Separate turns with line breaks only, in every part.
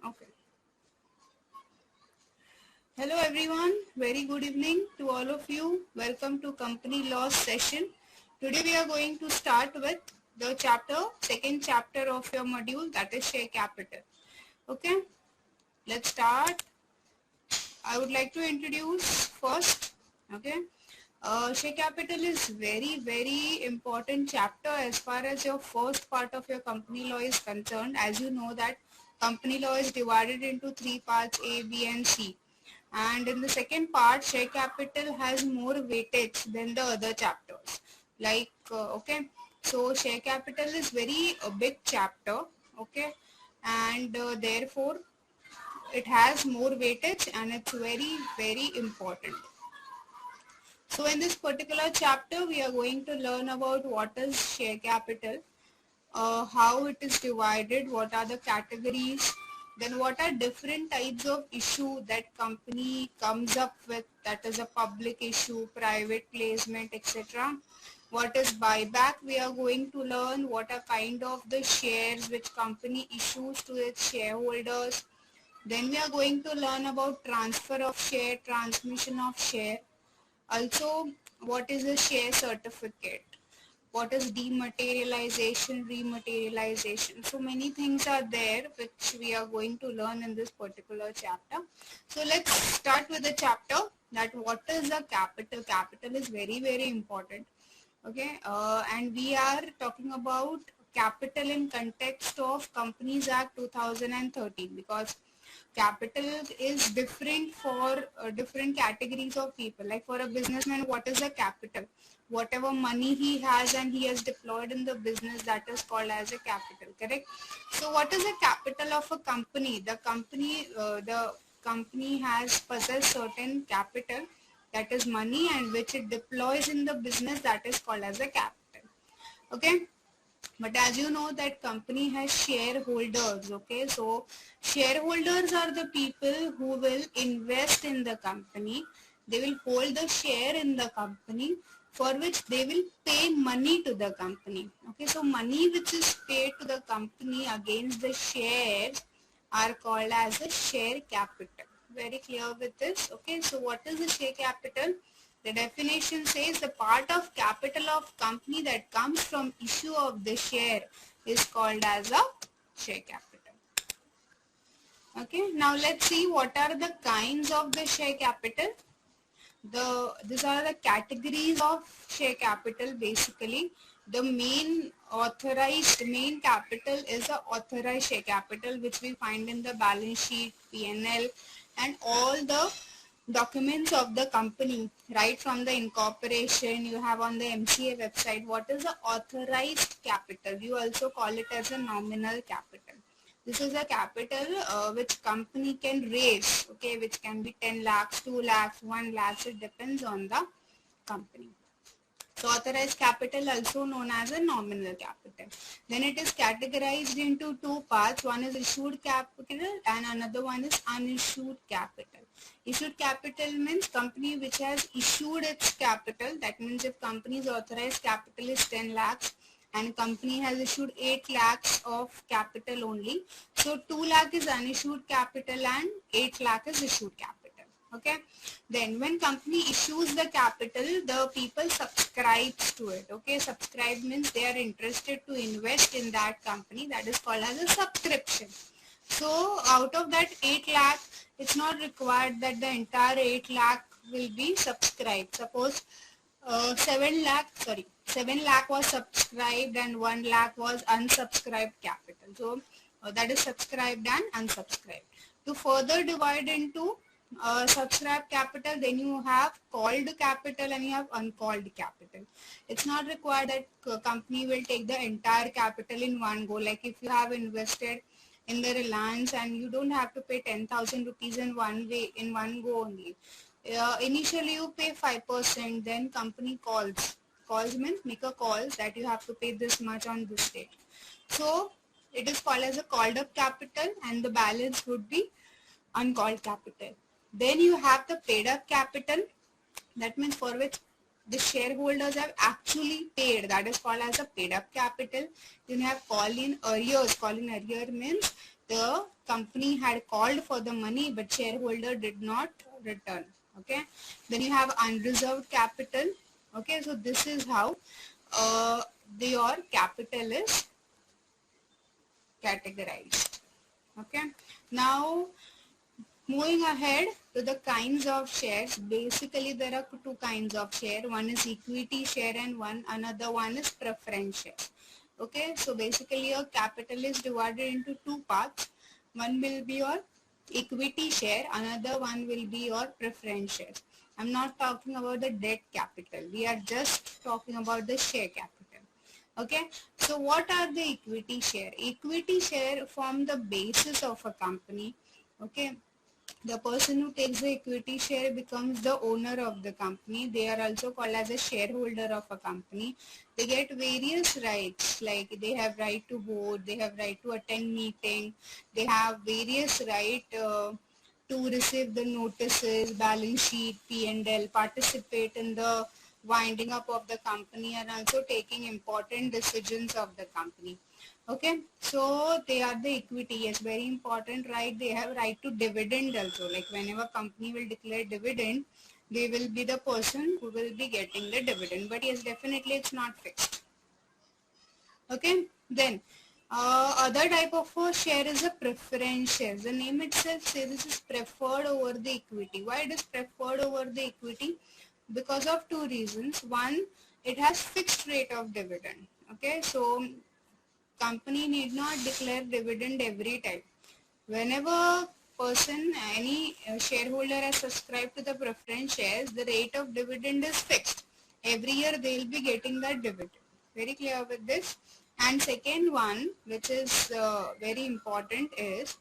Okay. Hello everyone. Very good evening to all of you. Welcome to company laws session. Today we are going to start with the second chapter of your module, that is share capital. Okay. Let's start. I would like to introduce first. Okay. Share capital is very important chapter as far as your first part of your company law is concerned. As you know that company law is divided into three parts, A, B and C. And in the second part, share capital has more weightage than the other chapters. Okay, so share capital is very a big chapter, okay, and therefore it has more weightage and it's very important. So in this particular chapter, we are going to learn about what is share capital, how it is divided, what are the categories, then what are different types of issue that company comes up with, that is a public issue, private placement, etc. What is buyback, we are going to learn what are kind of the shares which company issues to its shareholders. Then we are going to learn about transfer of share, transmission of share. Also, what is a share certificate? What is dematerialization, rematerialization? So many things are there which we are going to learn in this particular chapter. So let's start with the chapter that what is a capital. Capital is very important. Okay, and we are talking about capital in context of Companies Act 2013 because capital is different for different categories of people. Like for a businessman, what is a capital? Whatever money he has and he has deployed in the business, that is called as a capital, correct? So what is the capital of a company? The company has possessed certain capital, that is money, and which it deploys in the business, that is called as a capital. Okay, but as you know that company has shareholders. Okay, so shareholders are the people who will invest in the company. They will hold the share in the company, for which they will pay money to the company. Okay, so money which is paid to the company against the shares are called as a share capital. Very clear with this? Okay, so what is the share capital? The definition says the part of capital of company that comes from issue of the share is called as a share capital. Okay, now let's see what are the kinds of the share capital. These are the categories of share capital. Basically, the main capital is a authorized share capital, which we find in the balance sheet, P&L, and all the documents of the company, right from the incorporation. You have on the MCA website what is the authorized capital. You also call it as a nominal capital. This is a capital which company can raise, okay, which can be 10 lakhs, 2 lakhs, 1 lakhs. It depends on the company. So authorized capital, also known as a nominal capital. Then it is categorized into two parts. One is issued capital and another one is unissued capital. Issued capital means company which has issued its capital. That means if company's authorized capital is 10 lakhs and company has issued 8 lakhs of capital only. So 2 lakh is unissued capital and 8 lakh is issued capital. Okay, then when company issues the capital, the people subscribes to it. Okay, subscribe means they are interested to invest in that company. That is called as a subscription. So out of that 8 lakh, it's not required that the entire 8 lakh will be subscribed. Suppose 7 lakh was subscribed and 1 lakh was unsubscribed capital. So that is subscribed and unsubscribed. To further divide into subscribed capital, then you have called capital and you have uncalled capital. It's not required that company will take the entire capital in one go. Like if you have invested in the Reliance and you don't have to pay 10,000 rupees in one go only. Initially you pay 5%, then company calls means make a call that you have to pay this much on this date. So it is called as a called up capital and the balance would be uncalled capital. Then you have the paid up capital, that means for which the shareholders have actually paid, that is called as a paid up capital. Then you have call in arrears. Call in arrear means the company had called for the money but shareholder did not return. Okay. Then you have unreserved capital. Okay, so this is how your capital is categorized. Okay, now moving ahead to the kinds of shares. Basically there are two kinds of share. One is equity share and another one is preference share. Okay, so basically your capital is divided into two parts. One will be your equity share, another one will be your preference shares. I'm not talking about the debt capital, we are just talking about the share capital. Okay, so what are the equity share? Equity share form the basis of a company. Okay, the person who takes the equity share becomes the owner of the company. They are also called as a shareholder of a company. They get various rights, like they have right to vote, they have right to attend meeting, they have various right to receive the notices, balance sheet, P&L, participate in the winding up of the company, and also taking important decisions of the company. Okay, so they are the equity. Yes, very important, right? They have right to dividend also. Like whenever company will declare dividend, they will be the person who will be getting the dividend. But yes, definitely it's not fixed. Okay, then other type of a share is a preference share. The name itself says this is preferred over the equity. Why it is preferred over the equity? Because of two reasons. One, it has fixed rate of dividend. Okay, so company need not declare dividend every time. Whenever any shareholder has subscribed to the preference shares, the rate of dividend is fixed. Every year they will be getting that dividend. Very clear with this? And second one, which is very important, is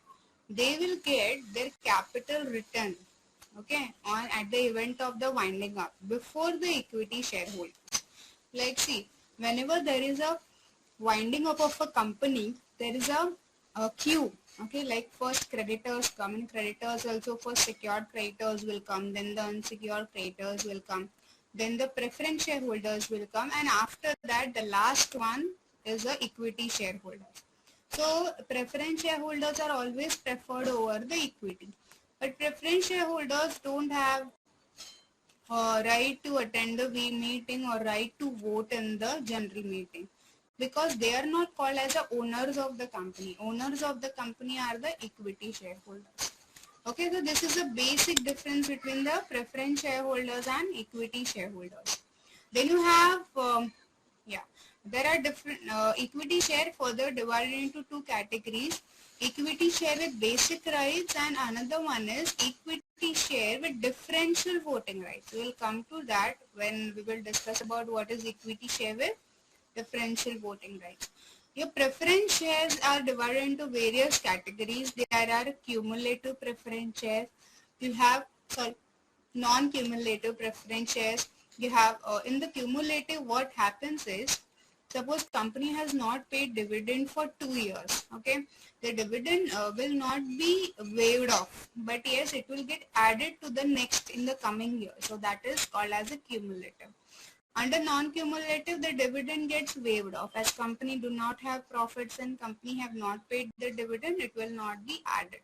they will get their capital return, okay, on at the event of the winding up before the equity shareholders. Like see, whenever there is a winding up of a company, there is a queue. Okay, like first creditors come in, creditors also, first secured creditors will come, then the unsecured creditors will come, then the preference shareholders will come, and after that the last one is the equity shareholders. So preference shareholders are always preferred over the equity, but preference shareholders don't have right to attend the meeting or right to vote in the general meeting, because they are not called as the owners of the company. Owners of the company are the equity shareholders. Okay, so this is a basic difference between the preference shareholders and equity shareholders. Then you have, there are different equity share further divided into two categories. Equity share with basic rights and another one is equity share with differential voting rights. We will come to that when we will discuss about what is equity share with differential voting rights. Your preference shares are divided into various categories. There are cumulative preference shares. You have non-cumulative preference shares. You have in the cumulative, what happens is, suppose company has not paid dividend for 2 years. Okay, the dividend will not be waived off, but yes, it will get added to the next in the coming year. So that is called as a cumulative. Under non-cumulative, the dividend gets waived off. As company do not have profits and company have not paid the dividend, it will not be added.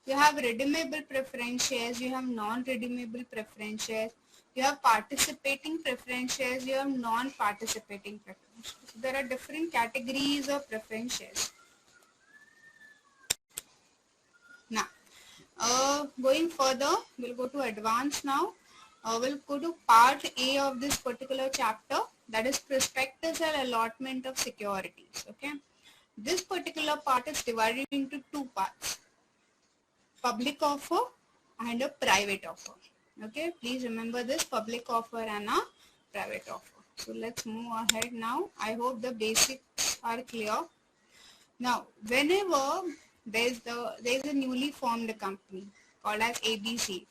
You have redeemable preference shares, you have non-redeemable preference shares, you have participating preference shares, you have non-participating preference shares. So there are different categories of preference shares. Now, going further, we'll go to advanced now. We'll go to part A of this particular chapter, that is prospectus and allotment of securities. Okay, this particular part is divided into two parts: public offer and a private offer. Okay, please remember this: public offer and a private offer. So let's move ahead now. I hope the basics are clear. Now, whenever there's a newly formed company called as ABC.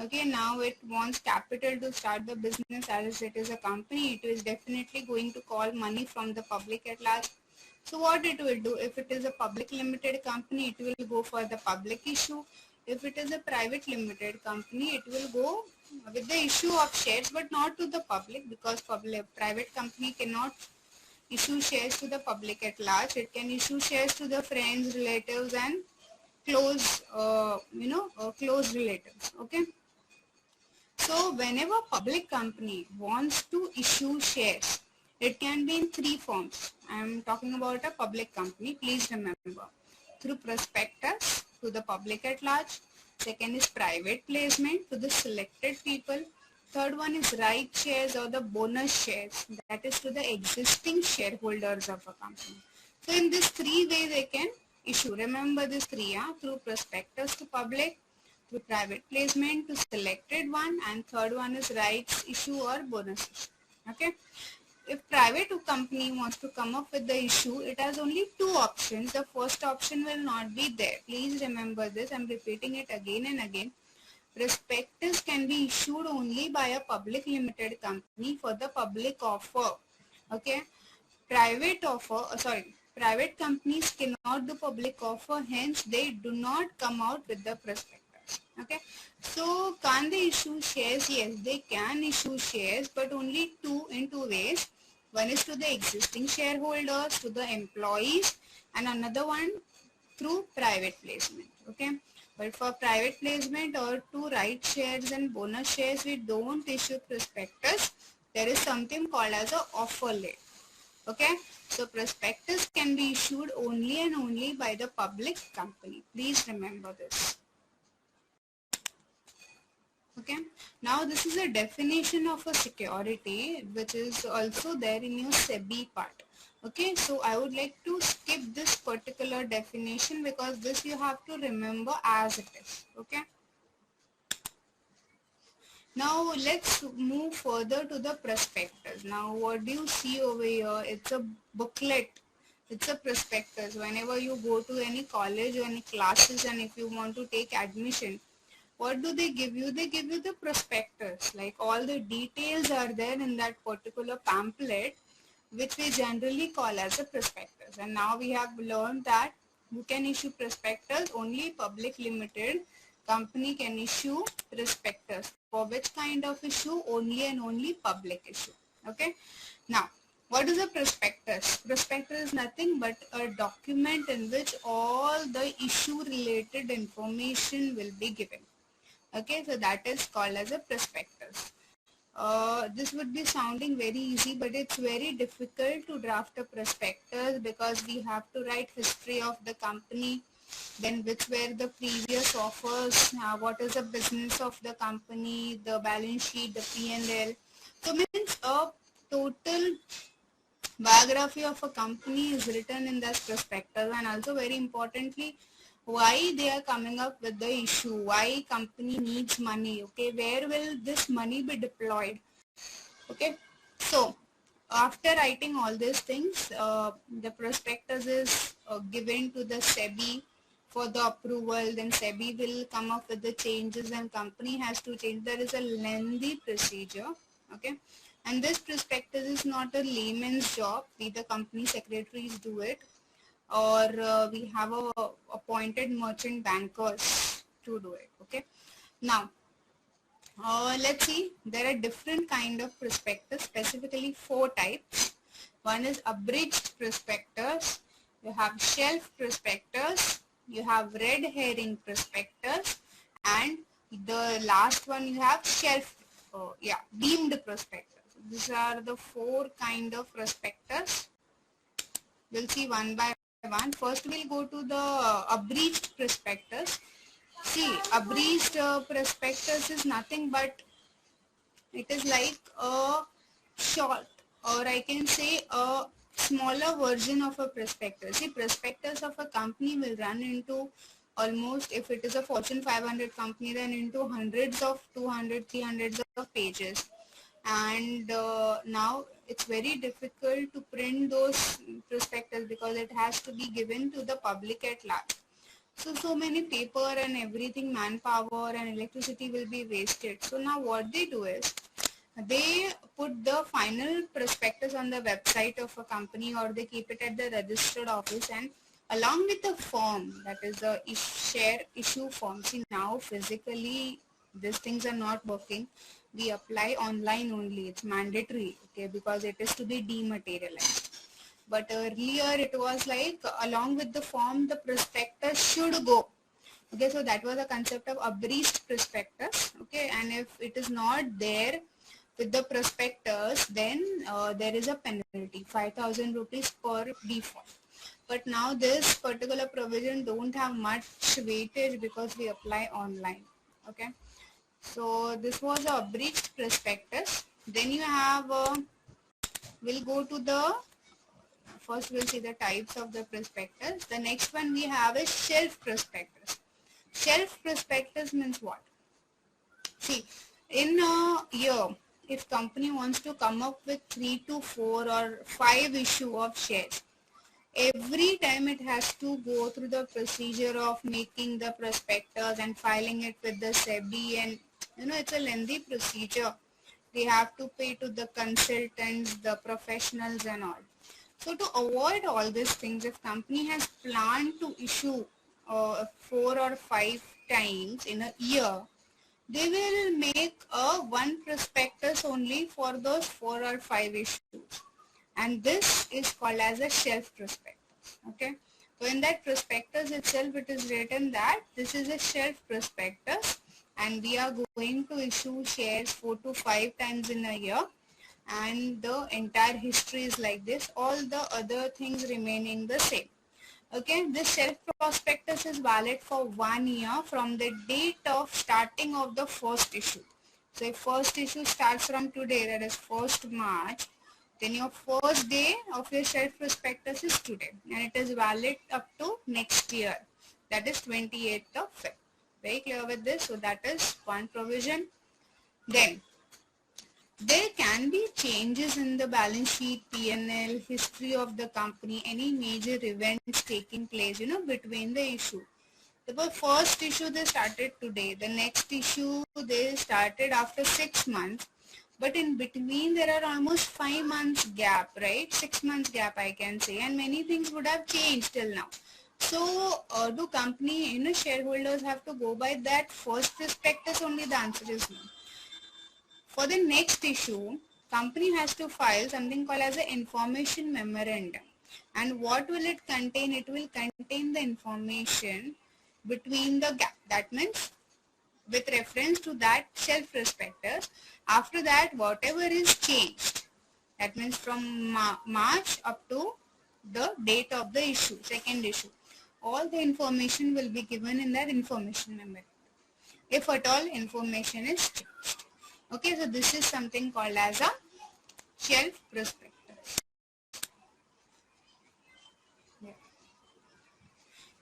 Okay, now it wants capital to start the business. As it is a company, it is definitely going to call money from the public at large. So what it will do, if it is a public limited company, it will go for the public issue. If it is a private limited company, it will go with the issue of shares, but not to the public, because private company cannot issue shares to the public at large. It can issue shares to the friends, relatives, and close, close relatives. Okay. So whenever public company wants to issue shares, it can be in three forms. I am talking about a public company. Please remember, through prospectus to the public at large. Second is private placement to the selected people. Third one is right shares or the bonus shares, that is to the existing shareholders of a company. So in these three ways they can issue. Remember these three, through prospectus to public, through private placement to selected one, and third one is rights issue or bonus issue. Okay. If private company wants to come up with the issue, it has only two options. The first option will not be there. Please remember this. I'm repeating it again and again. Prospectus can be issued only by a public limited company for the public offer. Okay. Private companies cannot do public offer, hence they do not come out with the prospectus. Okay. So can they issue shares? Yes, they can issue shares, but only in two ways. One is to the existing shareholders, to the employees, and another one through private placement. Okay. But for private placement or to right shares and bonus shares, we don't issue prospectus. There is something called as a offer letter. Okay. So prospectus can be issued only and only by the public company. Please remember this. Okay. Now this is a definition of a security which is also there in your SEBI part. Okay. So I would like to skip this particular definition because this you have to remember as it is. Okay. Now let's move further to the prospectus. Now what do you see over here? It's a booklet. It's a prospectus. Whenever you go to any college or any classes and if you want to take admission, what do they give you? They give you the prospectus. Like all the details are there in that particular pamphlet, which we generally call as a prospectus. And now we have learned that you can issue prospectus, only public limited company can issue prospectus. For which kind of issue? Only and only public issue. Okay. Now, what is a prospectus? Prospectus is nothing but a document in which all the issue related information will be given. Okay, so that is called as a prospectus. This would be sounding very easy, but it's very difficult to draft a prospectus because we have to write history of the company, then which were the previous offers, what is the business of the company, the balance sheet, the P&L. So means a total biography of a company is written in this prospectus, and also very importantly, why they are coming up with the issue, why company needs money, okay, where will this money be deployed. Okay, so after writing all these things, the prospectus is given to the SEBI for the approval. Then SEBI will come up with the changes and company has to change. There is a lengthy procedure. Okay, and this prospectus is not a layman's job. We, the company secretaries, do it, or we have appointed merchant bankers to do it. Okay. Now, let's see. There are different kind of prospectus, specifically 4 types. One is abridged prospectus. You have shelf prospectus. You have red herring prospectus, and the last one you have shelf, deemed prospectus. These are the 4 kind of prospectus. We'll see one by one. First, we'll go to the abridged prospectus. See, abridged prospectus is nothing but it is like a short, or I can say a smaller version of a prospectus. See, prospectus of a company will run into almost, if it is a Fortune 500 company, then into hundreds of 200, 300 of pages. And now it's very difficult to print those prospectus because it has to be given to the public at large. So many paper and everything, manpower and electricity will be wasted. So now what they do is, they put the final prospectus on the website of a company, or they keep it at the registered office, and along with the form, that is the share issue form. See, now physically these things are not working, we apply online only. It's mandatory, okay, because it is to be dematerialized. But earlier it was like along with the form the prospectus should go. Okay, so that was a concept of abreast prospectus. Okay, and if it is not there with the prospectus, then there is a penalty, 5,000 rupees per default. But now this particular provision don't have much weightage because we apply online. Okay, so this was a abreast prospectus. Then you have we'll go to the first we'll see the types of the prospectus. The next one we have is shelf prospectus. Shelf prospectus means what? See, in a year, if company wants to come up with 3 to 4 or 5 issue of shares, every time it has to go through the procedure of making the prospectus and filing it with the SEBI, and it's a lengthy procedure. They have to pay to the consultants, the professionals and all. So to avoid all these things, if company has planned to issue 4 or 5 times in a year, they will make a one prospectus only for those 4 or 5 issues, and this is called as a shelf prospectus. Okay, so in that prospectus itself it is written that this is a shelf prospectus and we are going to issue shares 4 to 5 times in a year, and the entire history is like this, all the other things remaining the same. Okay, this shelf prospectus is valid for 1 year from the date of starting of the first issue. So if first issue starts from today, that is 1st March, then your first day of your shelf prospectus is today, and it is valid up to next year, that is 28th of Feb. Very clear with this? So that is one provision. Then there can be changes in the balance sheet, P&L, history of the company, any major events taking place, between the issue. The first issue they started today, the next issue they started after 6 months, but in between there are almost 5 months gap, right? 6 months gap I can say, and many things would have changed till now. So do company, shareholders have to go by that first prospectus only? The answer is no. For the next issue, company has to file something called as an information memorandum. And what will it contain? It will contain the information between the gap. That means with reference to that shelf prospectus. After that, whatever is changed, that means from March up to the date of the issue, second issue, all the information will be given in that information memorandum, if at all information is changed. Okay, so this is something called as a shelf prospectus. Yeah.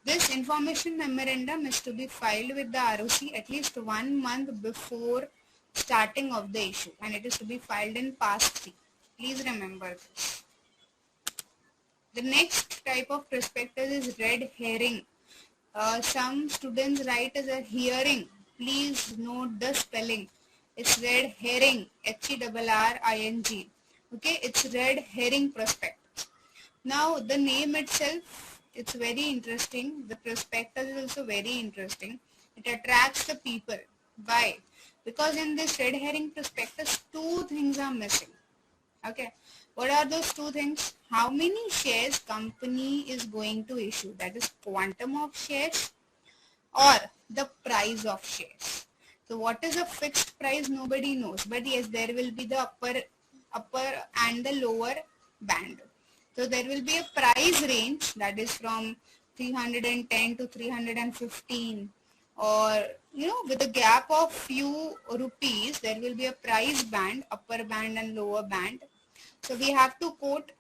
This information memorandum is to be filed with the ROC at least 1 month before starting of the issue, and it is to be filed in past 3. Please remember this. The next type of prospectus is red herring. Some students write as a hearing. Please note the spelling. It's red herring, H-E-R-R-I-N-G. Okay, it's red herring prospectus. Now the name itself, it's very interesting. The prospectus is also very interesting. It attracts the people. Why? Because in this red herring prospectus, 2 things are missing. Okay, what are those 2 things? How many shares company is going to issue, that is quantum of shares, or the price of shares. So what is a fixed price? Nobody knows, but yes, there will be the upper and the lower band. So there will be a price range, that is from 310 to 315, or with a gap of few rupees, there will be a price band, upper band and lower band. So we have to quote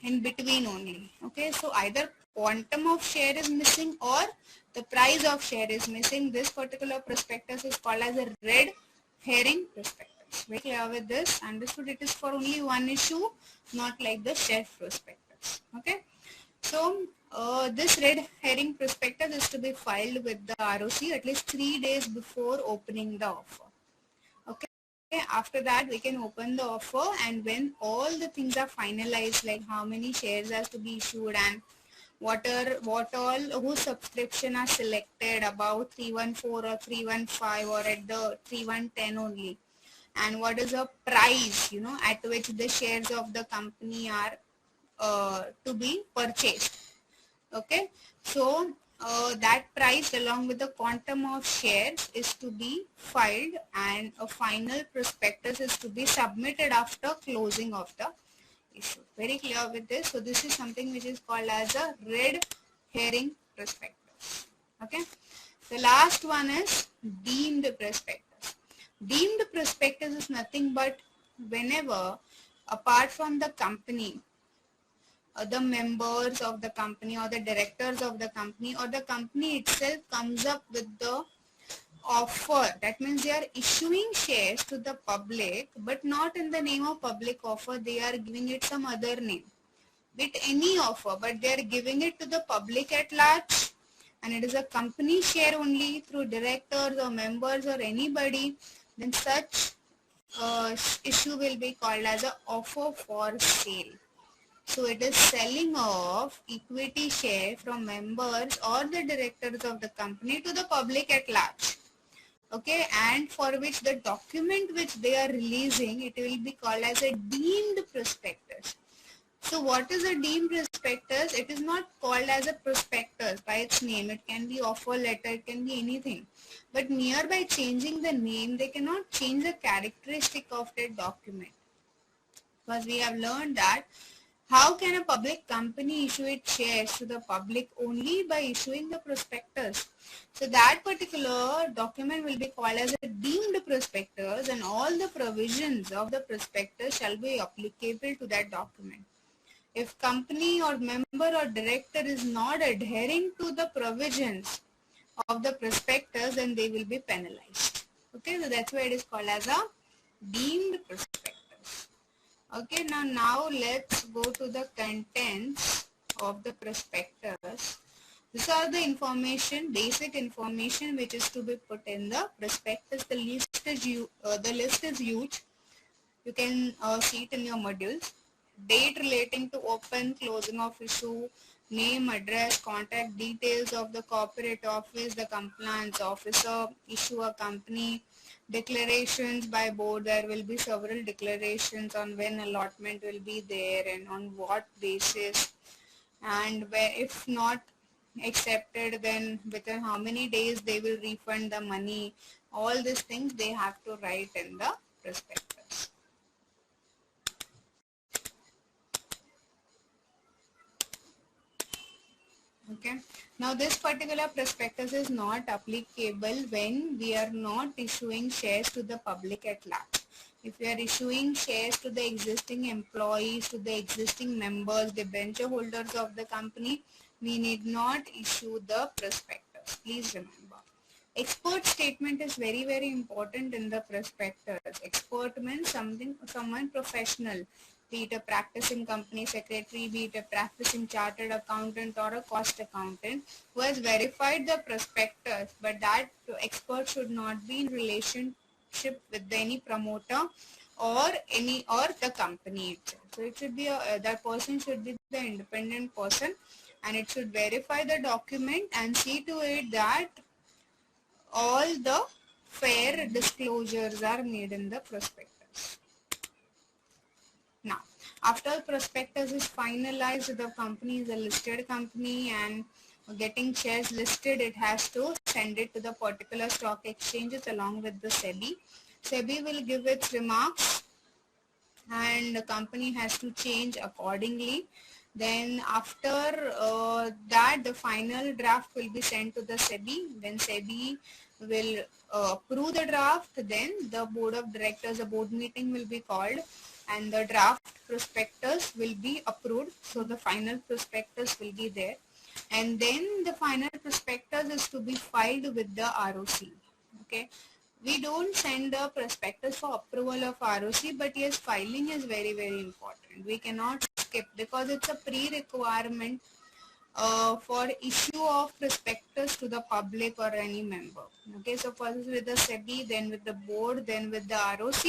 in between only. Okay, so either quantum of share is missing or the price of share is missing. This particular prospectus is called as a red herring prospectus. Very clear with this? Understood? It is for only one issue, not like the shelf prospectus. Okay, so this red herring prospectus is to be filed with the ROC at least 3 days before opening the offer. Okay, after that we can open the offer, and when all the things are finalized, like how many shares has to be issued and what all whose subscription are selected above 314 or 315 or at the 3110 only, and what is the price, at which the shares of the company are to be purchased. Okay, so that price along with the quantum of shares is to be filed, and a final prospectus is to be submitted after closing of the issue. Very clear with this? So this is something which is called as a red herring prospectus. Okay, the last one is deemed prospectus. Deemed prospectus is nothing but whenever, apart from the company, the members of the company or the directors of the company or the company itself comes up with the offer, that means they are issuing shares to the public, but not in the name of public offer, they are giving it some other name, with any offer, but they are giving it to the public at large, and it is a company share only through directors or members or anybody, then such issue will be called as a offer for sale. So it is selling of equity share from members or the directors of the company to the public at large. Okay, and for which the document which they are releasing, it will be called as a deemed prospectus. So what is a deemed prospectus? It is not called as a prospectus by its name. It can be offer letter, it can be anything. But by changing the name, they cannot change the characteristic of that document. Because we have learned that how can a public company issue its shares to the public? Only by issuing the prospectus. So that particular document will be called as a deemed prospectus, and all the provisions of the prospectus shall be applicable to that document. If company or member or director is not adhering to the provisions of the prospectus, then they will be penalized. Okay, so that's why it is called as a deemed prospectus. Okay, now let's go to the contents of the prospectus. These are the information, basic information which is to be put in the prospectus. The list is huge. You can see it in your modules. Date relating to open, closing of issue, name, address, contact details of the corporate office, the compliance officer, issue a company, declarations by board. There will be several declarations on when allotment will be there and on what basis, and where if not accepted, then within how many days they will refund the money. All these things they have to write in the prospectus. Okay, now this particular prospectus is not applicable when we are not issuing shares to the public at large. If we are issuing shares to the existing employees, to the existing members, the debenture holders of the company, we need not issue the prospectus. Please remember. Expert statement is very important in the prospectus. Expert means someone professional, be it a practicing company secretary, be it a practicing chartered accountant or a cost accountant who has verified the prospectus, but that expert should not be in relationship with any promoter or the company itself. So it should be that person should be the independent person, and it should verify the document and see to it that all the fair disclosures are made in the prospectus. Now, after the prospectus is finalized, the company is a listed company, and getting shares listed, it has to send it to the particular stock exchanges along with the SEBI. SEBI will give its remarks, and the company has to change accordingly. Then after that, the final draft will be sent to the SEBI. Then SEBI will approve the draft. Then the board of directors, a board meeting will be called, and the draft prospectus will be approved. So the final prospectus will be there, and then the final prospectus is to be filed with the ROC. Okay, we don't send a prospectus for approval of ROC, but yes, filing is very important. We cannot skip, because it's a pre-requirement for issue of prospectus to the public or any member. Okay, so first with the SEBI, then with the board, then with the ROC.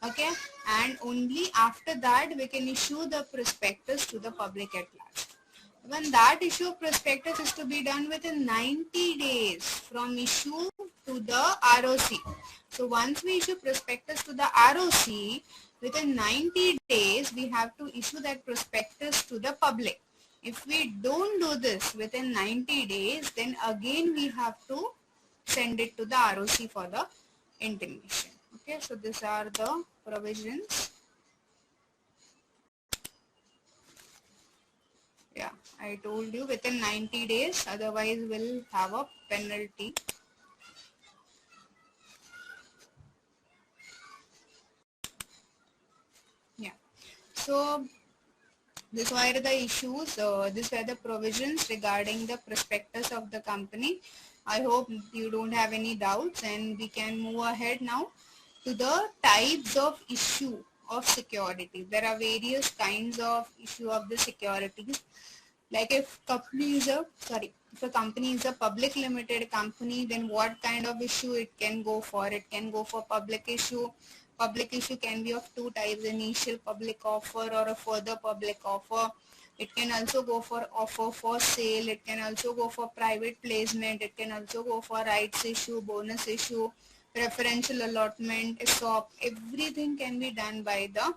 Okay, and only after that we can issue the prospectus to the public at large. When that issue of prospectus is to be done within 90 days from issue to the ROC. So once we issue prospectus to the ROC, within 90 days we have to issue that prospectus to the public. If we don't do this within 90 days, then again we have to send it to the ROC for the intimation. Okay, so these are the provisions. Yeah, I told you within 90 days, otherwise we'll have a penalty. Yeah, so these were the issues, these were the provisions regarding the prospectus of the company. I hope you don't have any doubts, and we can move ahead now to the types of issue of security. There are various kinds of issue of the securities. Like if a company is a public limited company, then what kind of issue it can go for? It can go for public issue. Public issue can be of two types: initial public offer or a further public offer. It can also go for offer for sale. It can also go for private placement. It can also go for rights issue, bonus issue, preferential allotment, ESOP. Everything can be done by the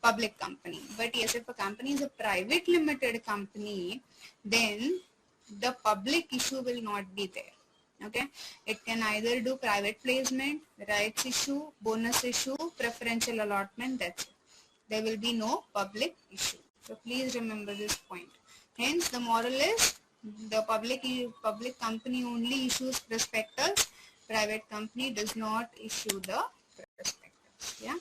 public company. But yes, if a company is a private limited company, then the public issue will not be there. Okay, it can either do private placement, rights issue, bonus issue, preferential allotment. That's it. There will be no public issue. So please remember this point. Hence, the moral is the public company only issues prospectus. Private company does not issue the prospectus. Yeah.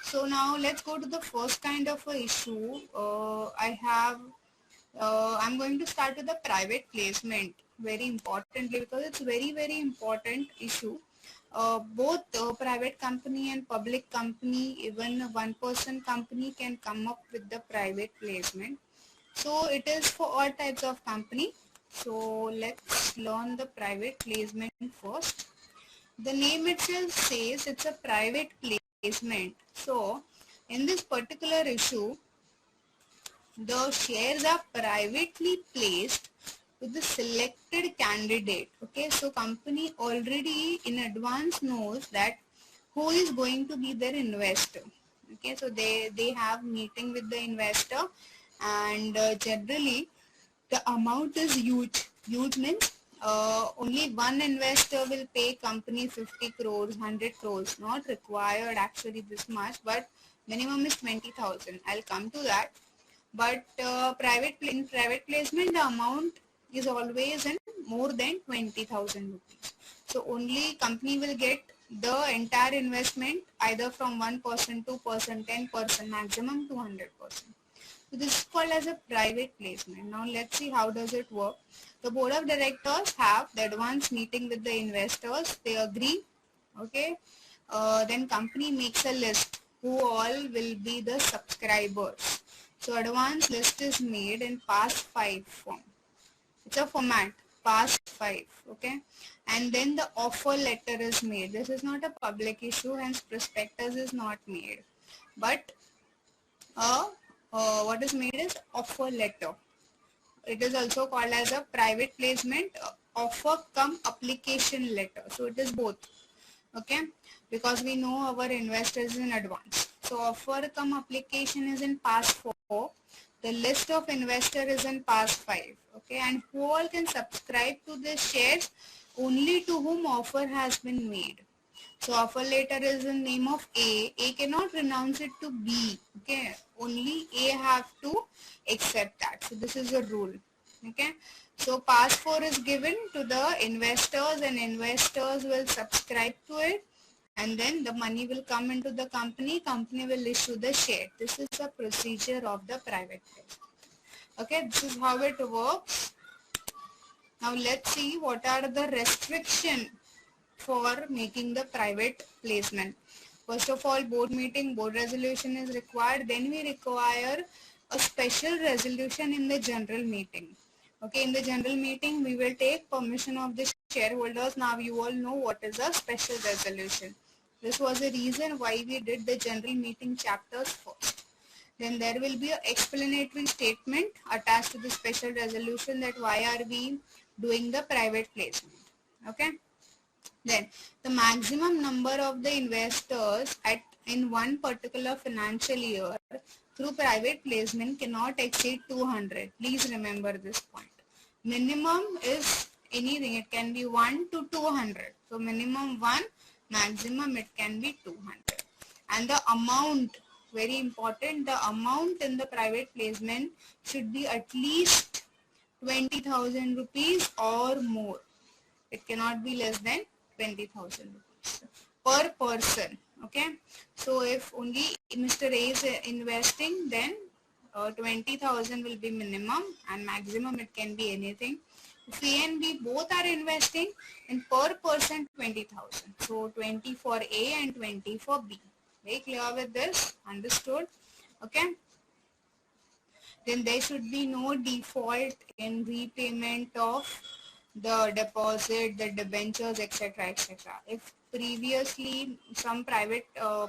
So now let's go to the first kind of a issue. I'm going to start with the private placement very importantly, because it's very important issue. Both private company and public company, even a one-person company can come up with the private placement. So it is for all types of company. So let's learn the private placement first. The name itself says it's a private placement. So in this particular issue, the shares are privately placed with the selected candidate. Okay, so company already in advance knows that who is going to be their investor. Okay, so they have meeting with the investor, and generally the amount is huge. Huge means only one investor will pay company 50 crores, 100 crores. Not required actually this much, but minimum is 20,000. I'll come to that. But in private placement, the amount is always in more than 20,000 rupees. So only company will get the entire investment either from 1%, 2%, 10%, maximum 200%. So this is called as a private placement. Now let's see how does it work. The board of directors have the advance meeting with the investors. They agree. Okay. Then company makes a list who all will be the subscribers. So advance list is made in PAS-5 form. It's a format, PAS-5. Okay. And then the offer letter is made. This is not a public issue, hence prospectus is not made. But what is made is offer letter. It is also called as a private placement offer cum application letter. So it is both. Okay, because we know our investors in advance. So offer cum application is in PAS-4. The list of investor is in PAS-5. Okay, and who all can subscribe to the shares? Only to whom offer has been made. So offer letter is in name of A. A cannot renounce it to B. Okay, only A have to accept that. So this is a rule. Okay, so PAS-4 is given to the investors, and investors will subscribe to it, and then the money will come into the company. Company will issue the share. This is the procedure of the private placement. Okay, this is how it works. Now let's see what are the restrictions for making the private placement. First of all, board meeting, board resolution is required. Then we require a special resolution in the general meeting. Okay, in the general meeting, we will take permission of the shareholders. Now you all know what is a special resolution. This was the reason why we did the general meeting chapters first. Then there will be an explanatory statement attached to the special resolution that why are we doing the private placement. Okay. Then the maximum number of the investors in one particular financial year through private placement cannot exceed 200. Please remember this point. Minimum is anything. It can be 1 to 200. So minimum 1, maximum it can be 200. And the amount, very important, the amount in the private placement should be at least 20,000 rupees or more. It cannot be less than 20,000 rupees per person. Okay. So if only Mr. A is investing, then 20,000 will be minimum, and maximum it can be anything. If A and B both are investing, then per person 20,000. So 20 for A and 20 for B. Very clear with this? Understood? Okay. Then there should be no default in repayment of the deposit, the debentures, etc., etc. If previously some private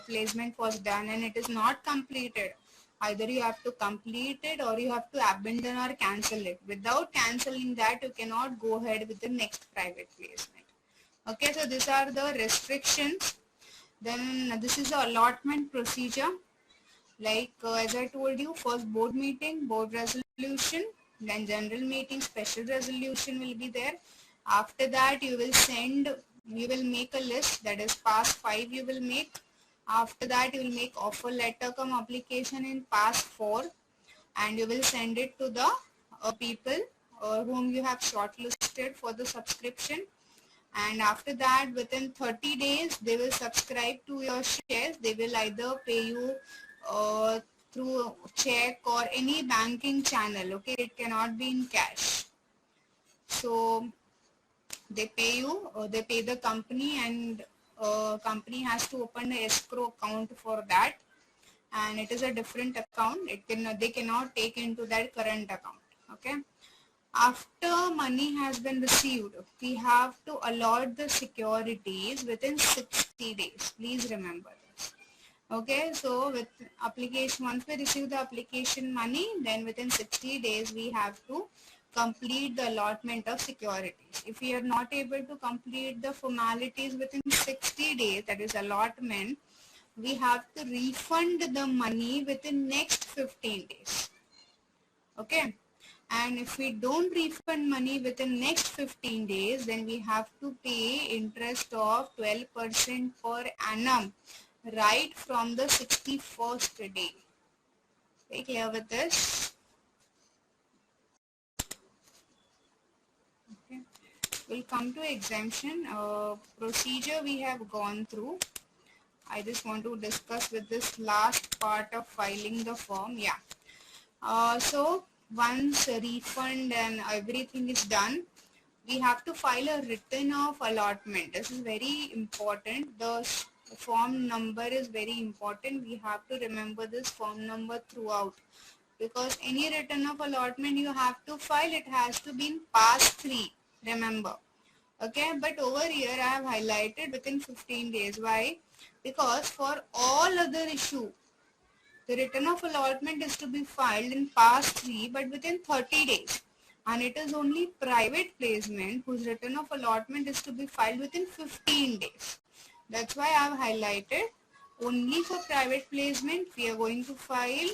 placement was done and it is not completed, either you have to complete it or you have to abandon or cancel it. Without cancelling that, you cannot go ahead with the next private placement. Okay, so these are the restrictions. Then this is the allotment procedure. Like as I told you, first board meeting, board resolution, then general meeting, special resolution will be there. After that you will make a list, that is pass 5 you will make. After that you will make offer letter cum application in pass 4, and you will send it to the people whom you have shortlisted for the subscription. And after that, within 30 days they will subscribe to your shares. They will either pay you through check or any banking channel. Okay, it cannot be in cash. So they pay you, they pay the company, and company has to open an escrow account for that, and it is a different account. They cannot take into that current account. Okay. After money has been received, we have to allot the securities within 60 days. Please remember this. Okay, so with application, once we receive the application money, then within 60 days we have to complete the allotment of securities. If we are not able to complete the formalities within 60 days, that is allotment, we have to refund the money within next 15 days. Okay. And if we don't refund money within next 15 days, then we have to pay interest of 12% per annum right from the 61st day. Very clear with this? Okay. We'll come to exemption. Procedure we have gone through. I just want to discuss with this last part of filing the form. Yeah. So once a refund and everything is done, we have to file a written of allotment. This is very important. The form number is very important. We have to remember this form number throughout, because any written of allotment you have to file, it has to be in pass 3. Remember. Okay, but over here I have highlighted within 15 days. Why? Because for all other issue, the written of allotment is to be filed in pass 3 but within 30 days. And it is only private placement whose written of allotment is to be filed within 15 days. That's why I have highlighted only for private placement we are going to file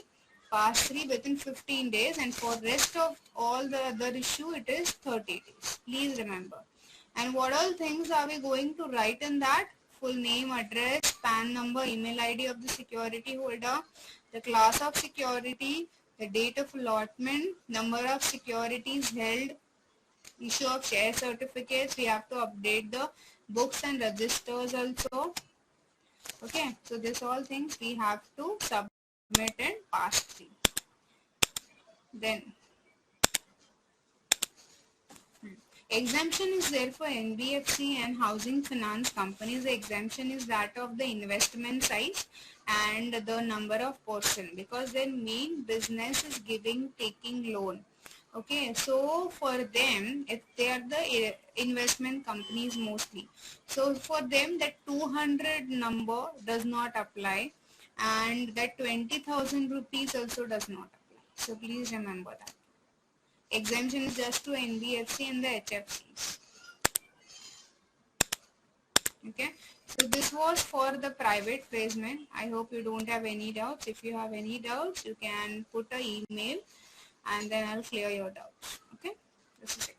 pass 3 within 15 days, and for rest of all the other issue it is 30 days. Please remember. And what all things are we going to write in that? Full name, address, PAN number, email ID of the security holder, the class of security, the date of allotment, number of securities held, issue of share certificates. We have to update the books and registers also. Okay, so this all things we have to submit in pass 3. Then exemption is there for NBFC and housing finance companies. The exemption is that of the investment size and the number of portion, because their main business is taking loan. Okay, so for them, if they are the investment companies mostly, so for them that 200 number does not apply. and that 20,000 rupees also does not apply. So please remember that. Exemption is just to NBFC and the HFCs. Okay, so this was for the private placement. I hope you don't have any doubts. If you have any doubts, you can put an email and then I'll clear your doubts. Okay, this is it.